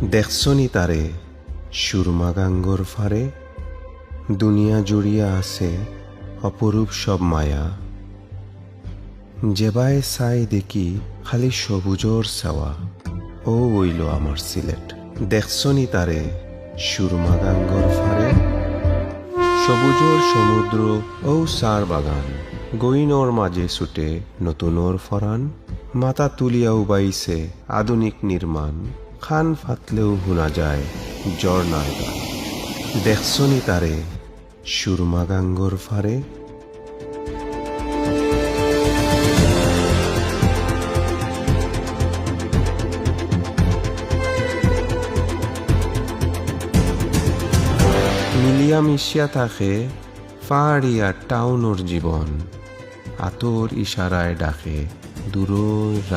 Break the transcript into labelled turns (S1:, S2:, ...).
S1: দেখছনি তারে সুরমা গাঙ্গর ফারে, দুনিয়া জুড়িয়া আছে অপরূপ সব মায়া। যেবায় চাই দেখি খালি সবুজর ছাওয়া, ও ওইল আমার সিলেট। দেখছনি তারে সুরমা গাঙ্গর ফারে, সবুজর সমুদ্র ও সার বাগান। গইনর মাঝে ছুটে নতুনর ফরান, মাথা তুলিয়াও বাইছে আধুনিক নির্মাণ। খান ফাতলেও শুনা যায় ঝর্ণার গান। দেখছনি তারে সুরমা গাঙ্গর ফারে। মিলিয়া মিশিয়া থাকে পাহাড়িয়া টাউনর জীবন, আতর ইশারায় ডাকে দূর